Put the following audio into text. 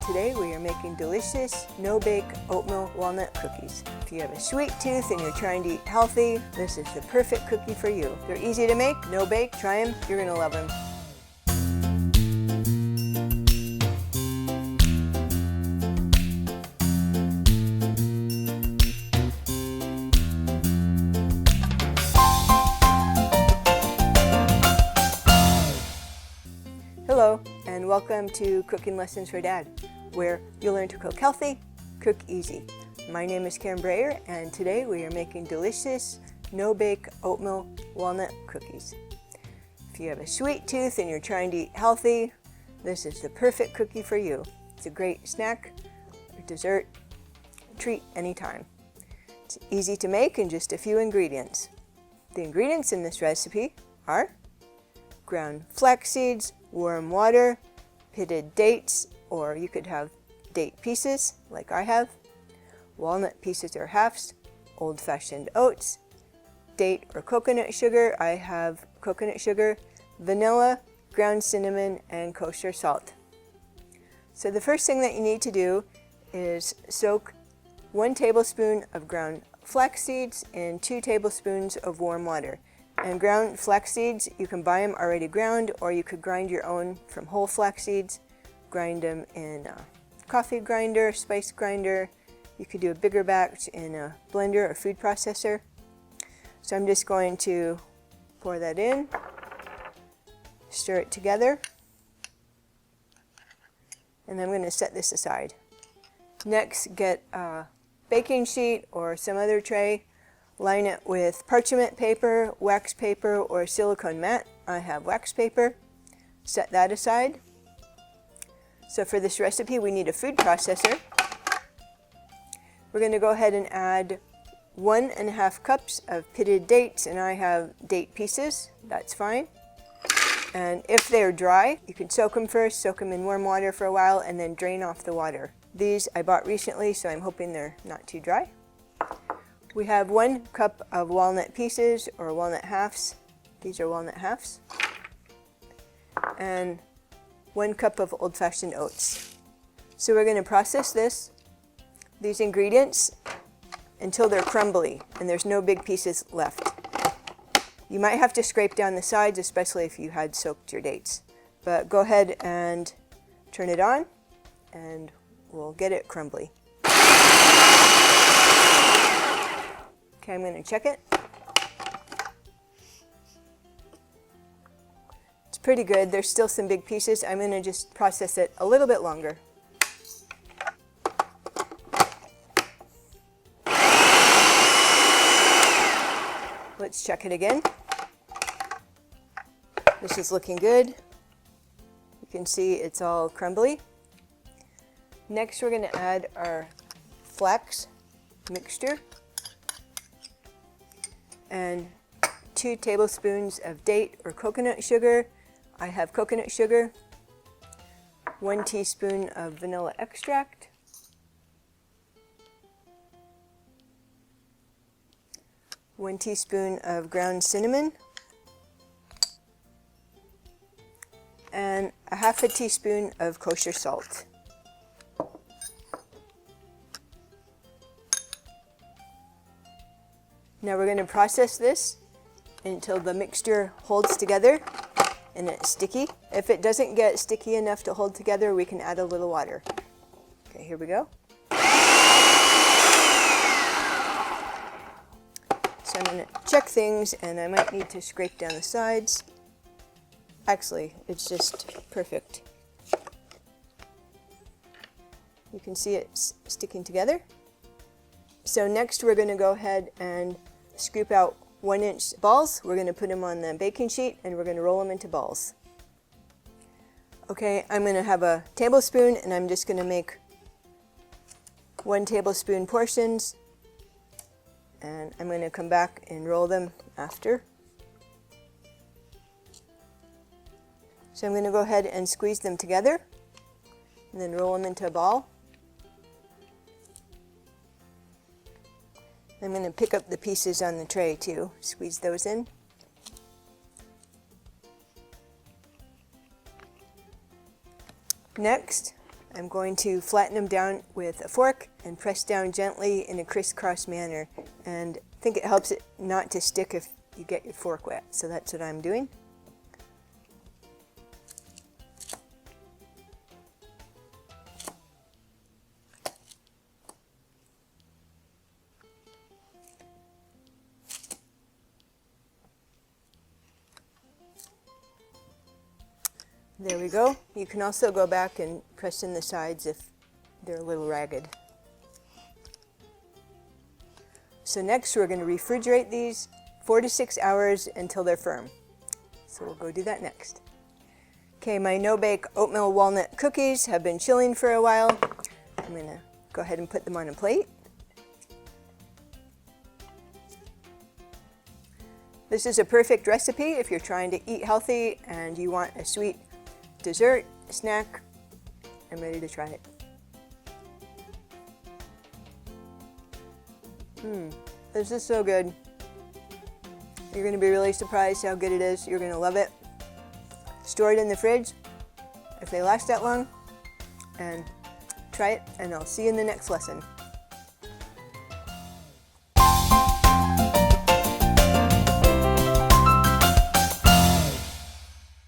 today we are making delicious no-bake oatmeal walnut cookies. If you have a sweet tooth and you're trying to eat healthy, this is the perfect cookie for you. They're easy to make, no-bake, try them, you're gonna love them. Hello, and welcome to Cooking Lessons for Dad, where you'll learn to cook healthy, cook easy. My name is Karen Breyer, and today we are making delicious no-bake oatmeal walnut cookies. If you have a sweet tooth and you're trying to eat healthy, this is the perfect cookie for you. It's a great snack, or dessert, treat anytime. It's easy to make in just a few ingredients. The ingredients in this recipe are ground flax seeds, warm water, pitted dates, or you could have date pieces like I have, walnut pieces or halves, old-fashioned oats, date or coconut sugar, I have coconut sugar, vanilla, ground cinnamon, and kosher salt. So the first thing that you need to do is soak 1 tablespoon of ground flax seeds in 2 tablespoons of warm water. And ground flax seeds, you can buy them already ground, or you could grind your own from whole flax seeds. Grind them in a coffee grinder, spice grinder. You could do a bigger batch in a blender or food processor. So I'm just going to pour that in, stir it together, and I'm going to set this aside. Next, get a baking sheet or some other tray. Line it with parchment paper, wax paper, or silicone mat. I have wax paper. Set that aside. So for this recipe, we need a food processor. We're going to go ahead and add 1.5 cups of pitted dates, and I have date pieces. That's fine. And if they're dry, you can soak them first, soak them in warm water for a while, and then drain off the water. These I bought recently, so I'm hoping they're not too dry. We have 1 cup of walnut pieces or walnut halves. These are walnut halves. And 1 cup of old-fashioned oats. So we're going to process these ingredients until they're crumbly and there's no big pieces left. You might have to scrape down the sides, especially if you had soaked your dates. But go ahead and turn it on and we'll get it crumbly. Okay, I'm going to check it. It's pretty good. There's still some big pieces. I'm going to just process it a little bit longer. Let's check it again. This is looking good. You can see it's all crumbly. Next, we're going to add our flax mixture and 2 tablespoons of date or coconut sugar. I have coconut sugar. 1 teaspoon of vanilla extract. 1 teaspoon of ground cinnamon. And a 1/2 teaspoon of kosher salt. Now we're going to process this until the mixture holds together and it's sticky. If it doesn't get sticky enough to hold together, we can add a little water. Okay, here we go. So I'm going to check things, and I might need to scrape down the sides. Actually, it's just perfect. You can see it's sticking together. So next we're going to go ahead and scoop out 1-inch balls. We're going to put them on the baking sheet and we're going to roll them into balls. Okay, I'm going to have a tablespoon and I'm just going to make 1 tablespoon portions, and I'm going to come back and roll them after. So I'm going to go ahead and squeeze them together and then roll them into a ball. I'm going to pick up the pieces on the tray too, squeeze those in. Next, I'm going to flatten them down with a fork and press down gently in a crisscross manner. And I think it helps it not to stick if you get your fork wet. So that's what I'm doing. There we go. You can also go back and press in the sides if they're a little ragged. So next we're going to refrigerate these 4 to 6 hours until they're firm. So we'll go do that next. Okay, my no-bake oatmeal walnut cookies have been chilling for a while. I'm going to go ahead and put them on a plate. This is a perfect recipe if you're trying to eat healthy and you want a sweet dessert, snack. I'm ready to try it. This is so good. You're going to be really surprised how good it is. You're going to love it. Store it in the fridge if they last that long, and try it, and I'll see you in the next lesson.